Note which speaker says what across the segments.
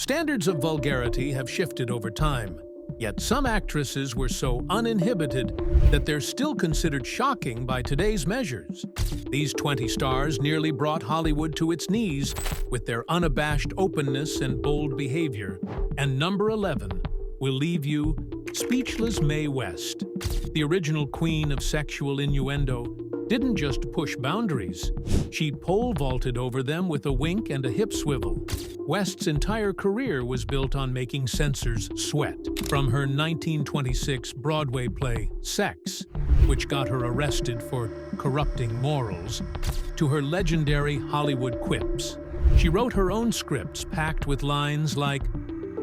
Speaker 1: Standards of vulgarity have shifted over time, yet some actresses were so uninhibited that they're still considered shocking by today's measures. These 20 stars nearly brought Hollywood to its knees with their unabashed openness and bold behavior, and number 11 will leave you speechless. Mae West, the original queen of sexual innuendo, didn't just push boundaries, she pole vaulted over them with a wink and a hip swivel. West's entire career was built on making censors sweat, from her 1926 Broadway play, Sex, which got her arrested for corrupting morals, to her legendary Hollywood quips. She wrote her own scripts packed with lines like,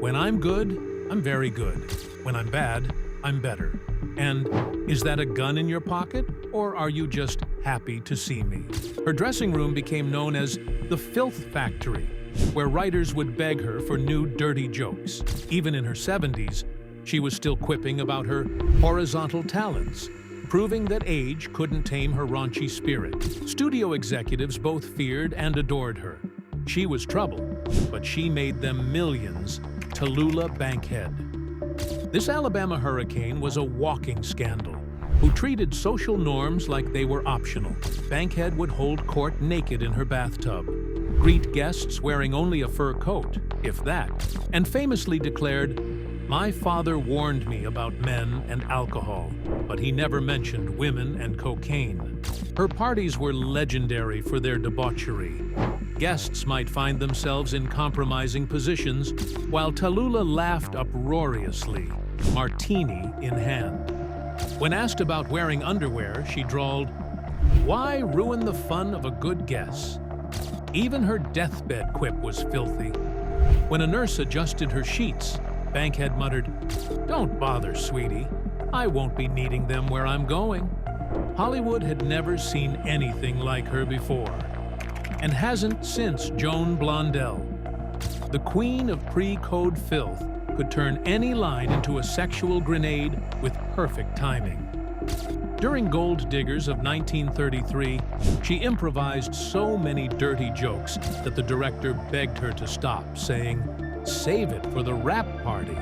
Speaker 1: "When I'm good, I'm very good. When I'm bad, I'm better. And is that a gun in your pocket, or are you just happy to see me?" Her dressing room became known as the Filth Factory, where writers would beg her for new dirty jokes. Even in her 70s, she was still quipping about her horizontal talents, proving that age couldn't tame her raunchy spirit. Studio executives both feared and adored her. She was trouble, but she made them millions. Tallulah Bankhead. This Alabama hurricane was a walking scandal, who treated social norms like they were optional. Bankhead would hold court naked in her bathtub, greet guests wearing only a fur coat, if that, and famously declared, "My father warned me about men and alcohol, but he never mentioned women and cocaine." Her parties were legendary for their debauchery. Guests might find themselves in compromising positions, while Tallulah laughed uproariously, martini in hand. When asked about wearing underwear, she drawled, "Why ruin the fun of a good guess?" Even her deathbed quip was filthy. When a nurse adjusted her sheets, Bankhead muttered, "Don't bother, sweetie. I won't be needing them where I'm going." Hollywood had never seen anything like her before, and hasn't since Joan Blondell. The queen of pre-code filth could turn any line into a sexual grenade with perfect timing. During Gold Diggers of 1933, she improvised so many dirty jokes that the director begged her to stop, saying, "Save it for the rap party."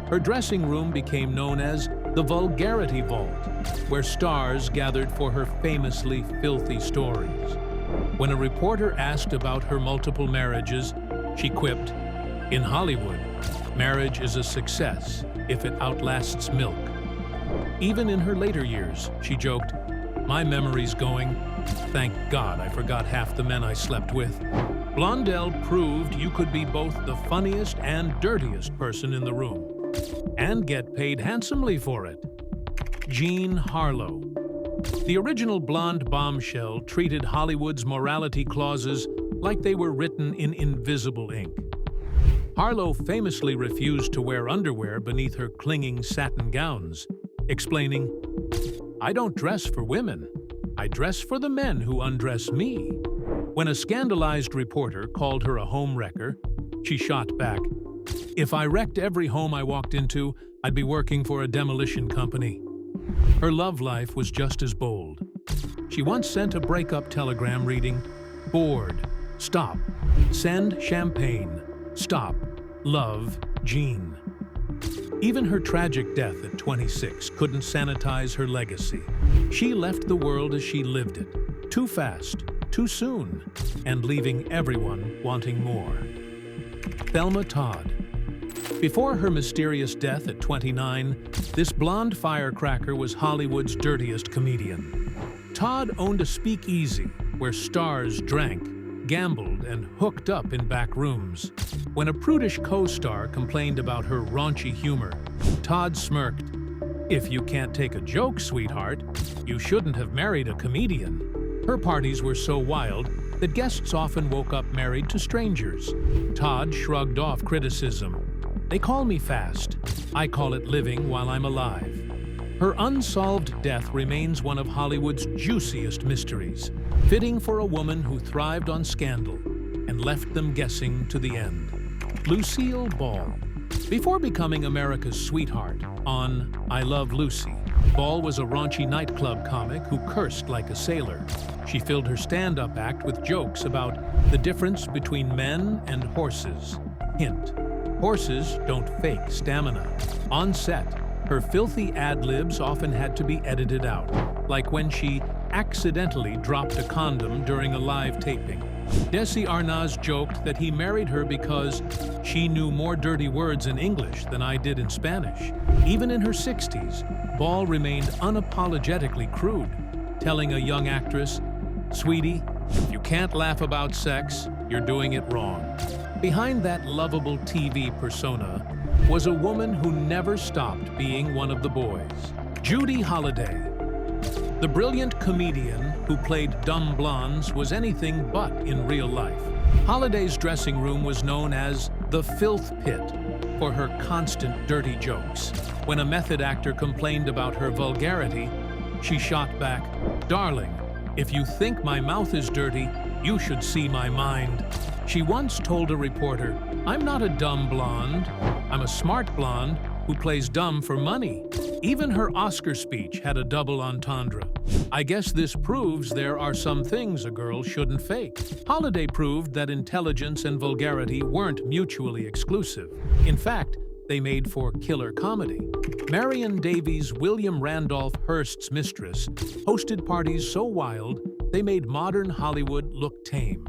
Speaker 1: Her dressing room became known as the Vulgarity Vault, where stars gathered for her famously filthy stories. When a reporter asked about her multiple marriages, she quipped, "In Hollywood, marriage is a success if it outlasts milk." Even in her later years, she joked, "My memory's going. Thank God I forgot half the men I slept with." Blondell proved you could be both the funniest and dirtiest person in the room, and get paid handsomely for it. Jean Harlow. The original blonde bombshell treated Hollywood's morality clauses like they were written in invisible ink. Harlow famously refused to wear underwear beneath her clinging satin gowns, explaining, "I don't dress for women. I dress for the men who undress me." When a scandalized reporter called her a home wrecker, she shot back, "If I wrecked every home I walked into, I'd be working for a demolition company." Her love life was just as bold. She once sent a breakup telegram reading, "Bored. Stop. Send champagne. Stop. Love, Jean." Even her tragic death at 26 couldn't sanitize her legacy. She left the world as she lived it, too fast, too soon, and leaving everyone wanting more. Thelma Todd. Before her mysterious death at 29, this blonde firecracker was Hollywood's dirtiest comedian. Todd owned a speakeasy where stars drank, gambled, and hooked up in back rooms. When a prudish co-star complained about her raunchy humor, Todd smirked, "If you can't take a joke, sweetheart, you shouldn't have married a comedian." Her parties were so wild that guests often woke up married to strangers. Todd shrugged off criticism. "They call me fast. I call it living while I'm alive." Her unsolved death remains one of Hollywood's juiciest mysteries, fitting for a woman who thrived on scandal and left them guessing to the end. Lucille Ball. Before becoming America's sweetheart on I Love Lucy, Ball was a raunchy nightclub comic who cursed like a sailor. She filled her stand-up act with jokes about the difference between men and horses. Hint, Horses don't fake stamina. On set, her filthy ad-libs often had to be edited out, like when she accidentally dropped a condom during a live taping. Desi Arnaz joked that he married her because she knew more dirty words in English than I did in Spanish. Even in her 60s, Ball remained unapologetically crude, telling a young actress, "Sweetie, if you can't laugh about sex, you're doing it wrong." Behind that lovable TV persona was a woman who never stopped being one of the boys. Judy Holliday. The brilliant comedian who played dumb blondes was anything but in real life. Holliday's dressing room was known as the Filth Pit for her constant dirty jokes. When a method actor complained about her vulgarity, she shot back, "Darling, if you think my mouth is dirty, you should see my mind." She once told a reporter, "I'm not a dumb blonde. I'm a smart blonde who plays dumb for money." Even her Oscar speech had a double entendre. I guess this proves there are some things a girl shouldn't fake. Holliday proved that intelligence and vulgarity weren't mutually exclusive. In fact, they made for killer comedy. Marion Davies' William Randolph Hearst's mistress hosted parties so wild they made modern Hollywood look tame.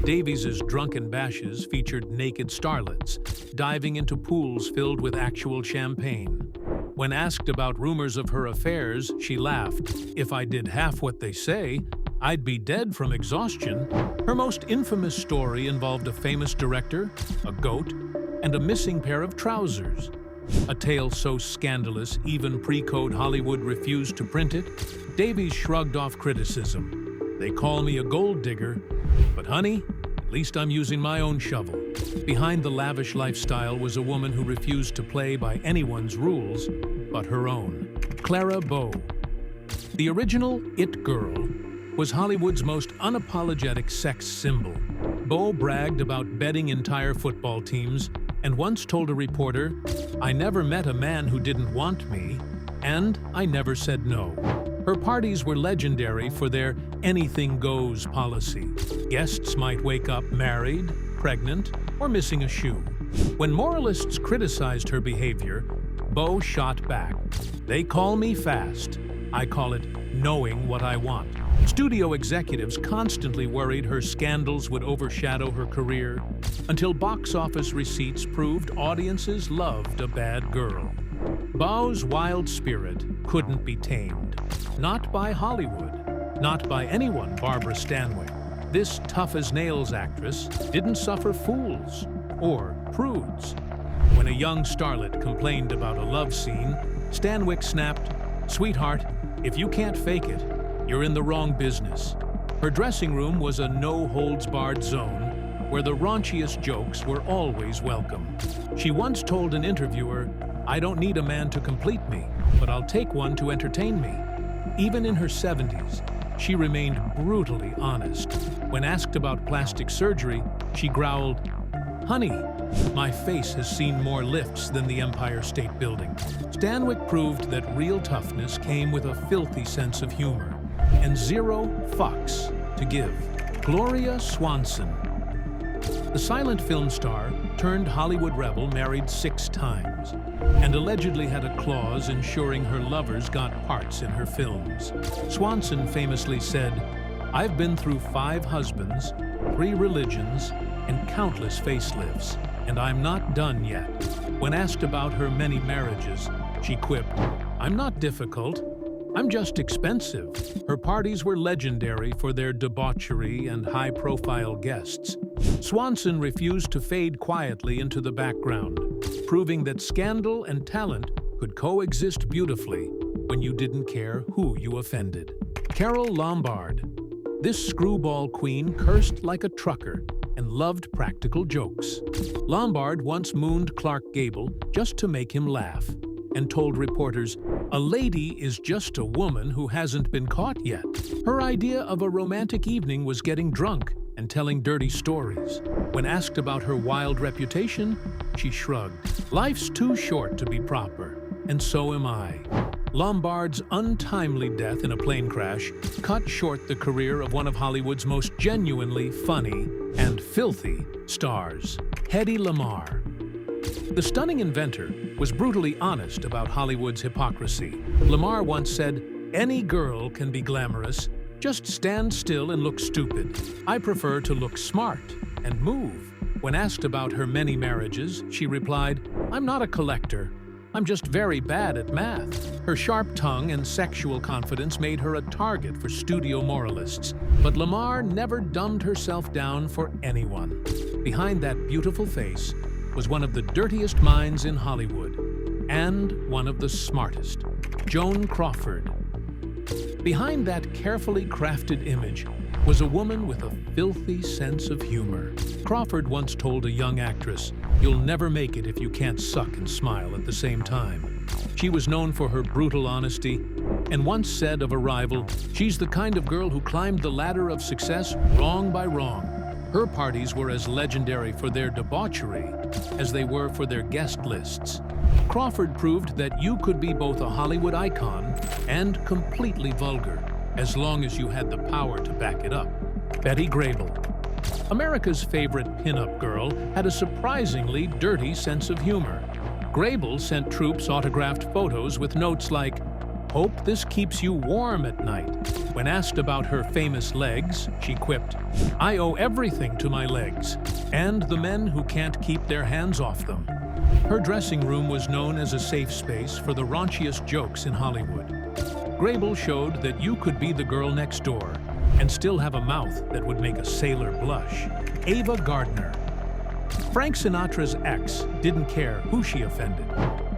Speaker 1: Davies's drunken bashes featured naked starlets, diving into pools filled with actual champagne. When asked about rumors of her affairs, she laughed, "If I did half what they say, I'd be dead from exhaustion." Her most infamous story involved a famous director, a goat, and a missing pair of trousers. A tale so scandalous even pre-code Hollywood refused to print it, Davies shrugged off criticism. "They call me a gold digger, but honey, at least I'm using my own shovel." Behind the lavish lifestyle was a woman who refused to play by anyone's rules but her own. Clara Bow. The original It Girl was Hollywood's most unapologetic sex symbol. Bow bragged about betting entire football teams and once told a reporter, "I never met a man who didn't want me, and I never said no." Her parties were legendary for their anything-goes policy. Guests might wake up married, pregnant, or missing a shoe. When moralists criticized her behavior, Bow shot back. "They call me fast. I call it knowing what I want." Studio executives constantly worried her scandals would overshadow her career, until box office receipts proved audiences loved a bad girl. Bow's wild spirit couldn't be tamed. Not by Hollywood, not by anyone Barbara Stanwyck. This tough-as-nails actress didn't suffer fools or prudes. When a young starlet complained about a love scene, Stanwyck snapped, "Sweetheart, if you can't fake it, you're in the wrong business." Her dressing room was a no-holds-barred zone where the raunchiest jokes were always welcome. She once told an interviewer, "I don't need a man to complete me, but I'll take one to entertain me." Even in her 70s, she remained brutally honest. When asked about plastic surgery, she growled, "Honey, my face has seen more lifts than the Empire State Building." Stanwyck proved that real toughness came with a filthy sense of humor and zero fucks to give. Gloria Swanson. The silent film star turned Hollywood rebel married 6 times and allegedly had a clause ensuring her lovers got parts in her films. Swanson famously said, "I've been through 5 husbands, 3 religions, and countless facelifts, and I'm not done yet." When asked about her many marriages, she quipped, "I'm not difficult. I'm just expensive." Her parties were legendary for their debauchery and high-profile guests. Swanson refused to fade quietly into the background, proving that scandal and talent could coexist beautifully when you didn't care who you offended. Carole Lombard. This screwball queen cursed like a trucker and loved practical jokes. Lombard once mooned Clark Gable just to make him laugh, and told reporters, "A lady is just a woman who hasn't been caught yet." Her idea of a romantic evening was getting drunk and telling dirty stories. When asked about her wild reputation, she shrugged. "Life's too short to be proper, and so am I." Lombard's untimely death in a plane crash cut short the career of one of Hollywood's most genuinely funny and filthy stars. Hedy Lamarr. The stunning inventor was brutally honest about Hollywood's hypocrisy. Lamar once said, "Any girl can be glamorous. Just stand still and look stupid. I prefer to look smart and move." When asked about her many marriages, she replied, "I'm not a collector. I'm just very bad at math." Her sharp tongue and sexual confidence made her a target for studio moralists. But Lamar never dumbed herself down for anyone. Behind that beautiful face was one of the dirtiest minds in Hollywood, and one of the smartest, Joan Crawford. Behind that carefully crafted image was a woman with a filthy sense of humor. Crawford once told a young actress, "You'll never make it if you can't suck and smile at the same time." She was known for her brutal honesty, and once said of a rival, "She's the kind of girl who climbed the ladder of success rung by rung." Her parties were as legendary for their debauchery as they were for their guest lists. Crawford proved that you could be both a Hollywood icon and completely vulgar, as long as you had the power to back it up. Betty Grable. America's favorite pinup girl had a surprisingly dirty sense of humor. Grable sent troops autographed photos with notes like, "Hope this keeps you warm at night." When asked about her famous legs, she quipped, "I owe everything to my legs, and the men who can't keep their hands off them." Her dressing room was known as a safe space for the raunchiest jokes in Hollywood. Grable showed that you could be the girl next door and still have a mouth that would make a sailor blush. Ava Gardner. Frank Sinatra's ex didn't care who she offended.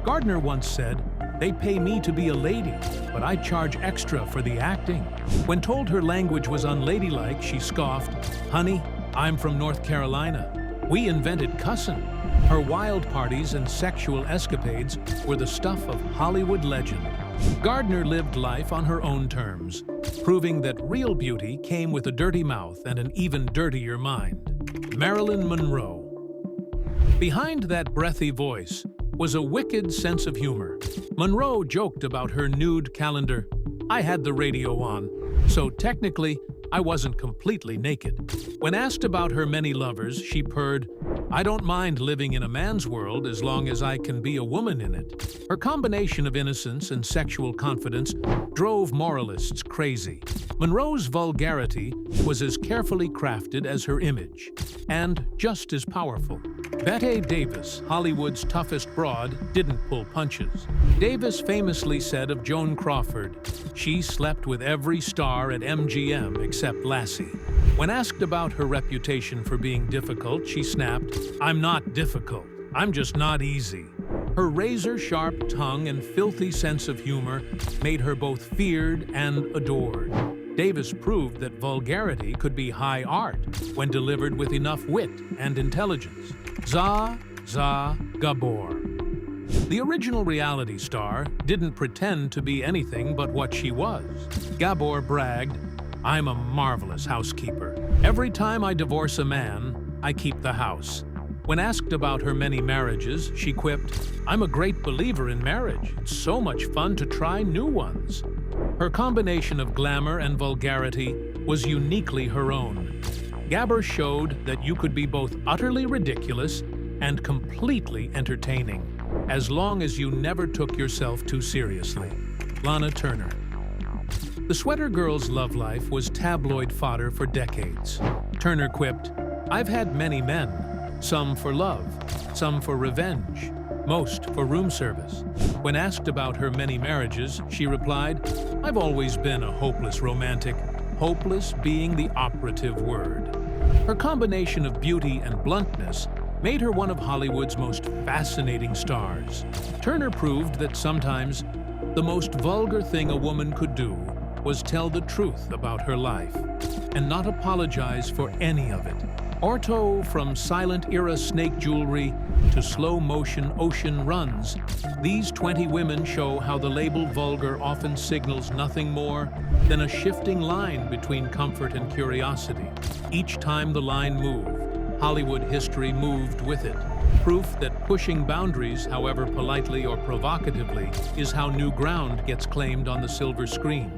Speaker 1: Gardner once said, "They pay me to be a lady, but I charge extra for the acting." When told her language was unladylike, she scoffed, "Honey, I'm from North Carolina. We invented cussin'." Her wild parties and sexual escapades were the stuff of Hollywood legend. Gardner lived life on her own terms, proving that real beauty came with a dirty mouth and an even dirtier mind. Marilyn Monroe. Behind that breathy voice was a wicked sense of humor. Monroe joked about her nude calendar. "I had the radio on, so technically, I wasn't completely naked." When asked about her many lovers, she purred, "I don't mind living in a man's world as long as I can be a woman in it." Her combination of innocence and sexual confidence drove moralists crazy. Monroe's vulgarity was as carefully crafted as her image, and just as powerful. Bette Davis, Hollywood's toughest broad, didn't pull punches. Davis famously said of Joan Crawford, "She slept with every star at MGM except Lassie." When asked about her reputation for being difficult, she snapped, "I'm not difficult. I'm just not easy." Her razor-sharp tongue and filthy sense of humor made her both feared and adored. Davis proved that vulgarity could be high art when delivered with enough wit and intelligence. Zsa Gabor. The original reality star didn't pretend to be anything but what she was. Gabor bragged, "I'm a marvelous housekeeper. Every time I divorce a man, I keep the house." When asked about her many marriages, she quipped, "I'm a great believer in marriage. It's so much fun to try new ones." Her combination of glamour and vulgarity was uniquely her own. Gabor showed that you could be both utterly ridiculous and completely entertaining, as long as you never took yourself too seriously. Lana Turner. The sweater girl's love life was tabloid fodder for decades. Turner quipped, "I've had many men, some for love, some for revenge, most for room service." When asked about her many marriages, she replied, "I've always been a hopeless romantic, hopeless being the operative word." Her combination of beauty and bluntness made her one of Hollywood's most fascinating stars. Turner proved that sometimes the most vulgar thing a woman could do was tell the truth about her life and not apologize for any of it. Orto, from silent-era snake jewelry to slow-motion ocean runs, these 20 women show how the label vulgar often signals nothing more than a shifting line between comfort and curiosity. Each time the line moved, Hollywood history moved with it. Proof that pushing boundaries, however politely or provocatively, is how new ground gets claimed on the silver screen.